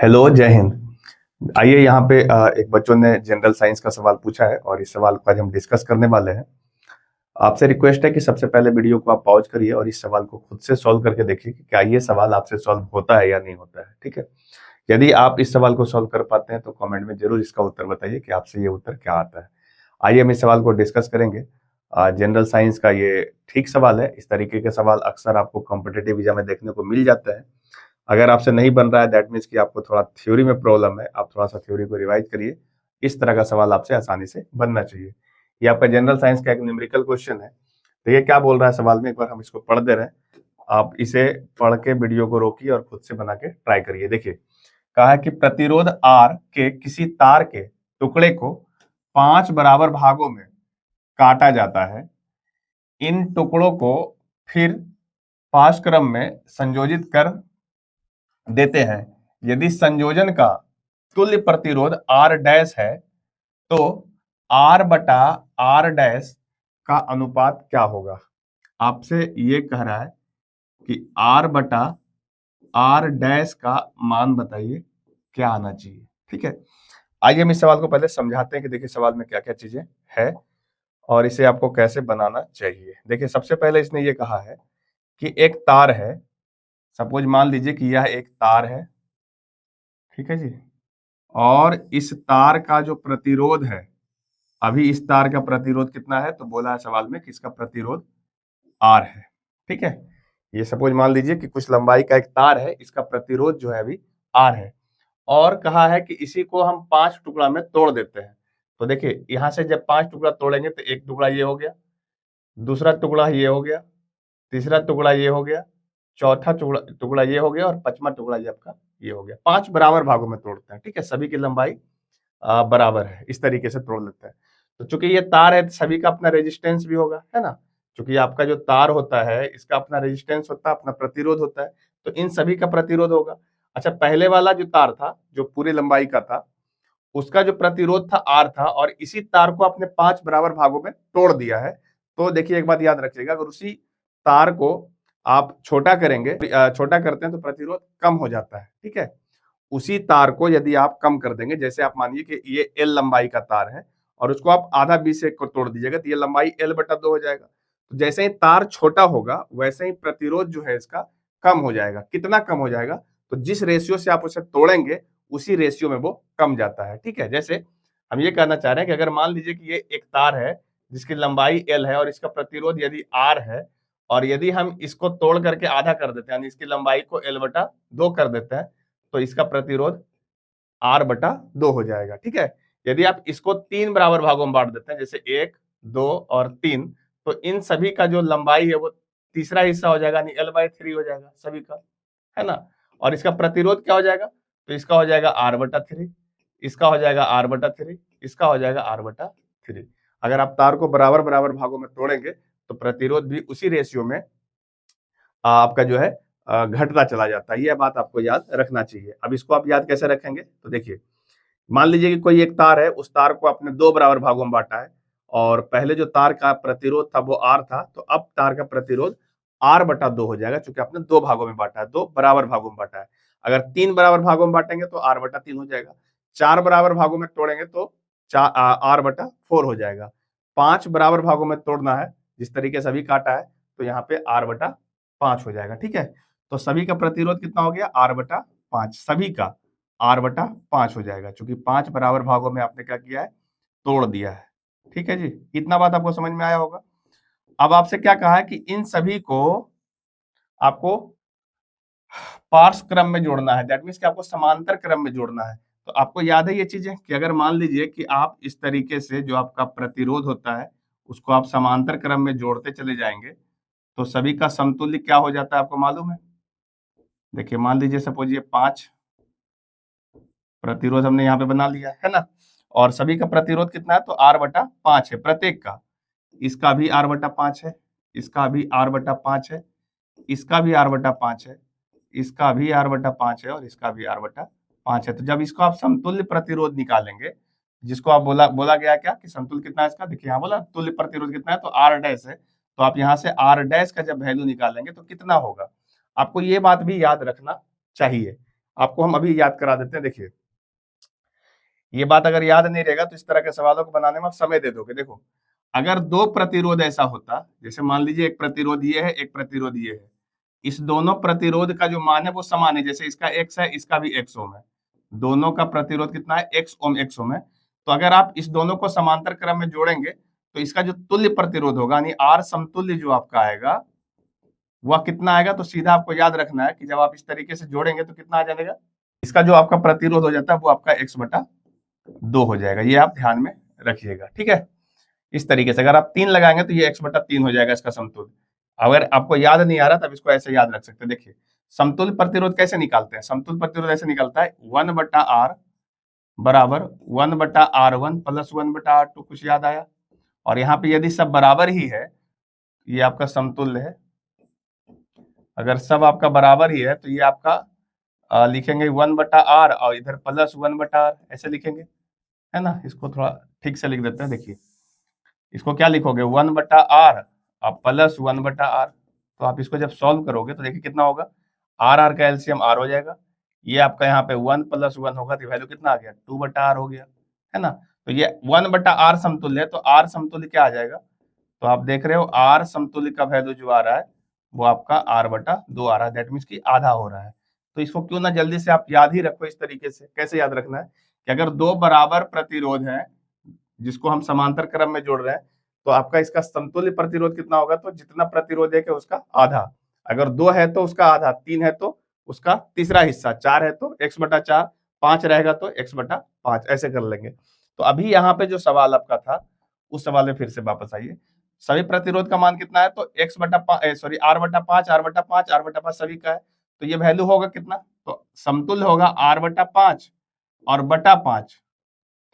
Hello, जय हिंद। आइए यहाँ पे एक बच्चों ने जनरल साइंस का सवाल पूछा है और इस सवाल को आज हम डिस्कस करने वाले हैं। आपसे रिक्वेस्ट है कि सबसे पहले वीडियो को आप पॉज करिए और इस सवाल को खुद से सॉल्व करके देखिए कि क्या ये सवाल आपसे सॉल्व होता है या नहीं होता है। ठीक है, यदि आप इस सवाल को सॉल्व कर पाते हैं तो कमेंट में जरूर इसका उत्तर बताइए कि आपसे ये उत्तर क्या आता है। आइए हम इस सवाल को डिस्कस करेंगे। जनरल साइंस का ये ठीक सवाल है। इस तरीके के सवाल अक्सर आपको कॉम्पिटेटिव एग्जाम में देखने को मिल जाता है। अगर आपसे नहीं बन रहा है दैट मीन्स कि आपको थोड़ा थ्योरी में प्रॉब्लम है, आप थोड़ा सा थ्योरी को रिवाइज करिए। इस तरह का सवाल आपसे आसानी से बनना चाहिए। ये आपका जनरल साइंस का एक न्यूमेरिकल क्वेश्चन है। तो ये क्या बोल रहा है सवाल में, एक बार हम इसको पढ़ दे रहे हैं। आप इसे पढ़ के वीडियो को रोकिए और खुद से बना के ट्राई करिए। देखिए, कहा है कि प्रतिरोध R के किसी तार के टुकड़े को 5 बराबर भागों में काटा जाता है। इन टुकड़ों को फिर पाशक्रम में संयोजित कर देते हैं। यदि संयोजन का तुल्य प्रतिरोध R डैश है तो R बटा R डैश का अनुपात क्या होगा। आपसे ये कह रहा है कि R बटा R डैश का मान बताइए क्या आना चाहिए। ठीक है, आइए हम इस सवाल को पहले समझाते हैं कि देखिए सवाल में क्या क्या चीजें है और इसे आपको कैसे बनाना चाहिए। देखिए, सबसे पहले इसने ये कहा है कि एक तार है। सपोज मान लीजिए कि यह एक तार है, ठीक है जी, और इस तार का जो प्रतिरोध है, अभी इस तार का प्रतिरोध कितना है, तो बोला है सवाल में कि इसका प्रतिरोध R है। ठीक है, ये सपोज मान लीजिए कि कुछ लंबाई का एक तार है, इसका प्रतिरोध जो है अभी R है और कहा है कि इसी को हम 5 टुकड़ा में तोड़ देते हैं। तो देखिए, यहां से जब 5 टुकड़ा तोड़ेंगे तो एक टुकड़ा ये हो गया, दूसरा टुकड़ा ये हो गया, तीसरा टुकड़ा ये हो गया, चौथा टुकड़ा टुकड़ा ये हो गया और पांचवा टुकड़ा ये आपका ये हो गया। 5 बराबर भागों में तोड़ते हैं। ठीक है, सभी की लंबाई बराबर है, इस तरीके से तोड़ लेते हैं। तो चूंकि ये तार है तो सभी का अपना रेजिस्टेंस भी होगा, है ना। चूंकि आपका जो तार होता है इसका अपना रेजिस्टेंस होता है, अपना प्रतिरोध होता है, तो इन सभी का प्रतिरोध होगा। अच्छा, पहले वाला जो तार था जो पूरी लंबाई का था, उसका जो प्रतिरोध था R था और इसी तार को आपने 5 बराबर भागों में तोड़ दिया है। तो देखिए, एक बात याद रखिएगा, अगर उसी तार को आप छोटा करेंगे, छोटा करते हैं तो प्रतिरोध कम हो जाता है। ठीक है, उसी तार को यदि आप कम कर देंगे, जैसे आप मानिए कि ये L लंबाई का तार है और उसको आप आधा B से को तोड़ दीजिएगा तो ये लंबाई L बटा 2 हो जाएगा। तो जैसे ही तार छोटा होगा वैसे ही प्रतिरोध जो है इसका कम हो जाएगा। कितना कम हो जाएगा, तो जिस रेशियो से आप उसे तोड़ेंगे उसी रेशियो में वो कम जाता है। ठीक है, जैसे हम ये कहना चाह रहे हैं कि अगर मान लीजिए कि ये एक तार है जिसकी लंबाई L है और इसका प्रतिरोध यदि R है और यदि हम इसको तोड़ करके आधा कर देते हैं, यानी इसकी लंबाई को L बटा 2 कर देते हैं, तो इसका प्रतिरोध R बटा 2 हो जाएगा। ठीक है, यदि आप इसको 3 बराबर भागों में बांट देते हैं, जैसे 1, 2 और 3, तो इन सभी का जो लंबाई है वो तीसरा हिस्सा हो जाएगा, यानी L/3 हो जाएगा सभी का, है ना। और इसका प्रतिरोध क्या हो जाएगा, तो इसका हो जाएगा R बटा 3, इसका हो जाएगा R बटा 3, इसका हो जाएगा R बटा 3। अगर आप तार को बराबर बराबर भागों में तोड़ेंगे तो प्रतिरोध भी उसी रेशियो में आपका जो है घटता चला जाता है। यह बात आपको याद रखना चाहिए। अब इसको आप याद कैसे रखेंगे, तो देखिए, मान लीजिए कि कोई एक तार है, उस तार को आपने 2 बराबर भागों में बांटा है और पहले जो तार का प्रतिरोध था वो R था, तो अब तार का प्रतिरोध R बटा 2 हो जाएगा, क्योंकि आपने 2 भागों में बांटा है, 2 बराबर भागों में बांटा है। अगर 3 बराबर भागों में बांटेंगे तो R बटा 3 हो जाएगा। 4 बराबर भागों में तोड़ेंगे तो R बटा 4 हो जाएगा। 5 बराबर भागों में तोड़ना है, जिस तरीके से अभी काटा है, तो यहाँ पे R बटा 5 हो जाएगा। ठीक है, तो सभी का प्रतिरोध कितना हो गया, R बटा 5, सभी का R बटा 5 हो जाएगा, क्योंकि 5 बराबर भागों में आपने क्या किया है, तोड़ दिया है। ठीक है जी, इतना बात आपको समझ में आया होगा। अब आपसे क्या कहा है कि इन सभी को आपको पार्श्व क्रम में जोड़ना है, दैट मीन्स कि आपको समांतर क्रम में जोड़ना है। तो आपको याद है ये चीजें कि अगर मान लीजिए कि आप इस तरीके से जो आपका प्रतिरोध होता है उसको आप समांतर क्रम में जोड़ते चले जाएंगे तो सभी का समतुल्य क्या हो जाता है, आपको मालूम है। देखिए, मान लीजिए सपोज ये 5 प्रतिरोध हमने यहाँ पे बना लिया है ना, और सभी का प्रतिरोध कितना है, तो R बटा 5 है प्रत्येक का। इसका भी R बटा 5 है, इसका भी R बटा 5 है, इसका भी R बटा 5 है, इसका भी R बटा 5 है और इसका भी R बटा 5 है। तो जब इसको आप समतुल्य प्रतिरोध निकालेंगे, जिसको आप बोला बोला गया क्या कि समतुल्य कितना है इसका, देखिए यहाँ बोला तुल्य प्रतिरोध कितना है, तो R डैश है। तो आप यहाँ से R डैश का जब वैल्यू निकालेंगे तो कितना होगा, आपको ये बात भी याद रखना चाहिए। आपको हम अभी याद करा देते हैं। देखिए, ये बात अगर याद नहीं रहेगा तो इस तरह के सवालों को बनाने में आप समय दे दोगे। देखो, अगर दो प्रतिरोध ऐसा होता, जैसे मान लीजिए एक प्रतिरोध ये है, एक प्रतिरोध ये है, इस दोनों प्रतिरोध का जो मान है वो समान है, जैसे इसका x है, इसका भी x ओम है, दोनों का प्रतिरोध कितना है, x ओम है। तो अगर आप इस दोनों को समांतर क्रम में जोड़ेंगे तो इसका जो तुल्य प्रतिरोध होगा, यानी R समतुल्य जो आपका आएगा वह कितना आएगा, तो सीधा आपको याद रखना है कि जब आप इस तरीके से जोड़ेंगे तो कितना आ जाएगा, इसका जो आपका प्रतिरोध हो जाता है वो आपका x/2 हो जाएगा। ये आप ध्यान में रखिएगा, ठीक है। इस तरीके से अगर आप 3 लगाएंगे तो ये x/3 हो जाएगा इसका समतुल्य। अगर आपको याद नहीं आ रहा तब इसको ऐसे याद रख सकते हैं। देखिए, समतुल्य प्रतिरोध कैसे निकालते हैं, समतुल्य प्रतिरोध ऐसे निकलता है 1/r बराबर 1/r1 प्लस 1/r2। कुछ याद आया? और यहाँ पे यदि सब बराबर ही है, ये आपका समतुल्य है, अगर सब आपका बराबर ही है तो ये आपका लिखेंगे 1/r और इधर प्लस 1/r, ऐसे लिखेंगे, है ना। इसको थोड़ा ठीक से लिख देते हैं। देखिए, इसको क्या लिखोगे, 1/r और प्लस 1/r। तो आप इसको जब सॉल्व करोगे तो देखिए कितना होगा, r का एलसीएम r हो जाएगा, ये आपका यहाँ पे 1 + 1 होगा तो वैल्यू कितना आ गया, 2/r हो गया, है ना। तो ये 1/r समतुल्य है, तो r समतुल्य क्या आ जाएगा, तो आप देख रहे हो r समतुल्य का वैल्यू जो आ रहा है वो आपका r/2 आ रहा है, दैट मीन्स कि आधा हो रहा है। तो इसको क्यों ना जल्दी से आप याद ही रखो इस तरीके से। कैसे याद रखना है कि अगर दो बराबर प्रतिरोध हैं जिसको हम समांतर क्रम में जोड़ रहे हैं, तो आपका इसका समतुल्य प्रतिरोध कितना होगा, तो जितना प्रतिरोध है कि उसका आधा, अगर 2 है तो उसका आधा, 3 है तो उसका तीसरा हिस्सा, 4 है तो x/4, 5 रहेगा तो x/5, ऐसे कर लेंगे। तो अभी यहाँ पे जो सवाल आपका था उस सवाल में फिर से वापस आइए। सभी प्रतिरोध का मान कितना है, तो r/5, r/5, r/5 सभी का है, तो ये वैल्यू होगा कितना, तो समतुल्य होगा r/5 और बटा 5,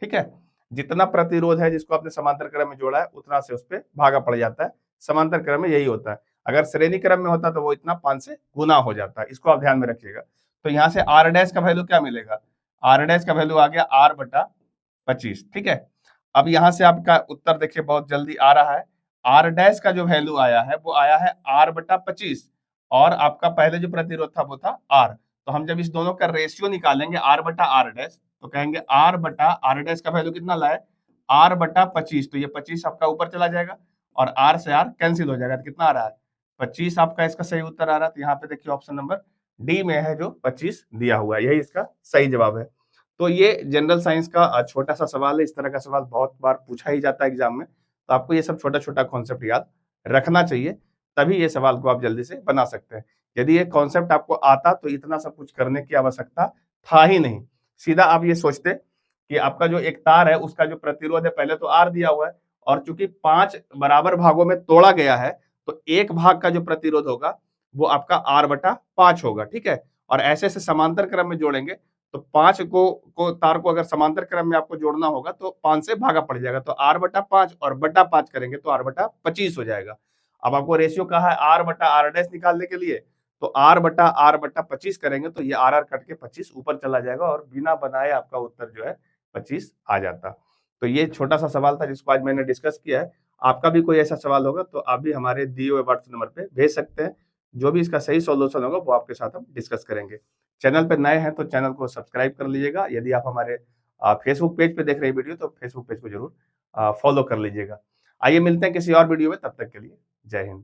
ठीक है। जितना प्रतिरोध है जिसको आपने समांतर क्रम में जोड़ा है उतना से उस पे भागा पड़ जाता है। समांतर क्रम में यही होता है, अगर श्रेणी क्रम में होता तो वो इतना 5 से गुना हो जाता है। इसको आप ध्यान में रखिएगा। तो यहाँ से r डैश का वैल्यू क्या मिलेगा, r डैश का वैल्यू आ गया r/25, ठीक है। अब यहाँ से आपका उत्तर देखिए बहुत जल्दी आ रहा है। r डैश का जो वैल्यू आया है वो आया है r/25 और आपका पहले जो प्रतिरोध था वो था r। तो हम जब इस दोनों का रेशियो निकालेंगे r/r डैश, तो कहेंगे r/r डैश का वैल्यू कितना लाए, r/25, तो ये 25 आपका ऊपर चला जाएगा और r से r कैंसिल हो जाएगा, तो कितना आ रहा है, 25 आपका इसका सही उत्तर आ रहा है। तो यहाँ पे देखिए ऑप्शन नंबर डी में है जो 25 दिया हुआ है, यही इसका सही जवाब है। तो ये जनरल साइंस का छोटा सा सवाल है, इस तरह का सवाल बहुत बार पूछा ही जाता है एग्जाम में, तो आपको ये सब छोटा-छोटा कॉन्सेप्ट याद रखना चाहिए, तभी ये सवाल को आप जल्दी से बना सकते हैं। यदि ये कॉन्सेप्ट आपको आता तो इतना सब कुछ करने की आवश्यकता था ही नहीं। सीधा आप ये सोचते कि आपका जो एक तार है उसका जो प्रतिरोध है पहले तो R दिया हुआ है और चूंकि 5 बराबर भागों में तोड़ा गया है तो एक भाग का जो प्रतिरोध होगा वो आपका R/5 होगा, ठीक है। और ऐसे-ऐसे समांतर क्रम में जोड़ेंगे तो 5 को तार को अगर समांतर क्रम में आपको जोड़ना होगा तो 5 से भागा पड़ जाएगा, तो r/5 और बटा 5 करेंगे तो r/25 हो जाएगा। अब आपको रेशियो कहा है r/r डैश निकालने के लिए, तो r/r/25 करेंगे तो ये r कट के 25 ऊपर चला जाएगा और बिना बनाए आपका उत्तर जो है 25 आ जाता। तो ये छोटा सा सवाल था जिसको आज मैंने डिस्कस किया है। आपका भी कोई ऐसा सवाल होगा तो आप भी हमारे दिए हुए व्हाट्सएप नंबर पे भेज सकते हैं। जो भी इसका सही सॉल्यूशन होगा वो आपके साथ हम डिस्कस करेंगे। चैनल पे नए हैं तो चैनल को सब्सक्राइब कर लीजिएगा। यदि आप हमारे फेसबुक पेज पे देख रहे हैं वीडियो तो फेसबुक पेज को जरूर फॉलो कर लीजिएगा। आइए मिलते हैं किसी और वीडियो में, तब तक के लिए जय हिंद।